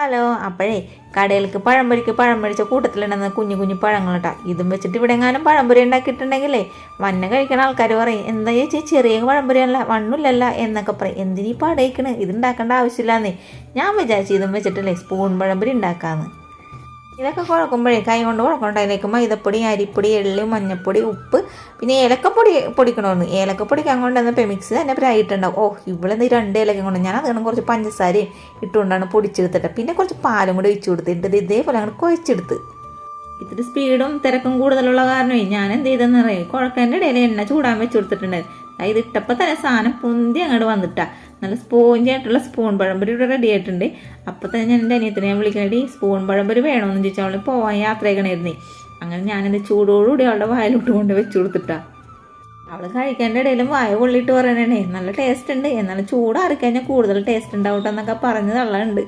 Hello. അപ്പോഴേ കടയിലേക്ക് പഴം പൊരിച്ച കൂട്ടത്തിലുണ്ടെന്ന കുഞ്ഞു കുഞ്ഞു പഴങ്ങൾ കേട്ടോ. ഇതും വെച്ചിട്ട് ഇവിടെ എങ്ങാനും പഴംപൊരി ഉണ്ടാക്കിയിട്ടുണ്ടെങ്കിലേ വന്ന കഴിക്കണ ആൾക്കാർ പറയും, എന്താ ചേച്ചി ചെറിയ പഴംപൊരിയല്ല വണ്ണില്ലല്ല എന്നൊക്കെ പറയും. എന്തിനീ പടയിക്കണ്, ഇതുണ്ടാക്കേണ്ട ആവശ്യമില്ലാന്നേ. ഞാൻ വിചാരിച്ചു ഇതും വെച്ചിട്ടല്ലേ സ്പൂൺ പഴംപൊരി ഉണ്ടാക്കാമെന്ന്. ഇതൊക്കെ കുഴക്കുമ്പോഴേ കൈ കൊണ്ട് കുഴക്കണ്ട. അതിലേക്ക് മൈദപ്പൊടി, അരിപ്പൊടി, എള്ളി, മഞ്ഞപ്പൊടി, ഉപ്പ്, പിന്നെ ഏലക്കപ്പൊടി പൊടിക്കണമെന്ന്. ഏലക്കപ്പൊടിക്കാൻ കൊണ്ടുവന്നപ്പോൾ മിക്സ് തന്നെ പ്രായിട്ടുണ്ടാവും. ഇവളെന്ത് 2 ഏലക്കം കൊണ്ട് ഞാൻ അതുകൊണ്ട് കുറച്ച് പഞ്ചസാരയും ഇട്ടുകൊണ്ടാണ് പൊടിച്ചെടുത്തിട്ട് പിന്നെ കുറച്ച് പാലും കൂടി ഒഴിച്ചു കൊടുത്തിട്ട് ഇതേപോലെ അങ്ങോട്ട് കുഴച്ചെടുത്ത്. ഇത്തിരി സ്പീഡും തിരക്കും കൂടുതലുള്ള കാരണമേ ഞാൻ എന്ത് ചെയ്തെന്ന് അറിയാം, കുഴക്കൻ്റെ ഇടയിൽ എണ്ണ ചൂടാൻ വെച്ച് കൊടുത്തിട്ടുണ്ടായിരുന്നു. ഇത് ഇട്ടപ്പോൾ തന്നെ സാധനം പൊന്തി അങ്ങോട്ട് വന്നിട്ടാ. നല്ല സ്പോഞ്ചി ആയിട്ടുള്ള സ്പൂൺ പഴംപൊരി ഇവിടെ റെഡി ആയിട്ടുണ്ട്. അപ്പോൾ തന്നെ ഞാൻ എൻ്റെ അനിയത്തിനെ ഞാൻ വിളിക്കണേടി സ്പൂൺ പഴംപൊരി വേണമെന്ന് ചോദിച്ചാൽ അവൾ പോവാൻ യാത്രയാക്കണായിരുന്നേ. അങ്ങനെ ഞാനെൻ്റെ ചൂടോടുകൂടി അവളുടെ വായിലോട്ട് കൊണ്ട് വെച്ച് കൊടുത്തിട്ടാ. അവൾ കഴിക്കേണ്ട ഇടയിലും വായ കൊള്ളിയിട്ട് പറയണേ നല്ല ടേസ്റ്റ് ഉണ്ട്, എന്നാലും ചൂടാറിക്കഴിഞ്ഞാൽ കൂടുതൽ ടേസ്റ്റ് ഉണ്ടാവട്ടെ എന്നൊക്കെ പറഞ്ഞ് തള്ളുണ്ട്.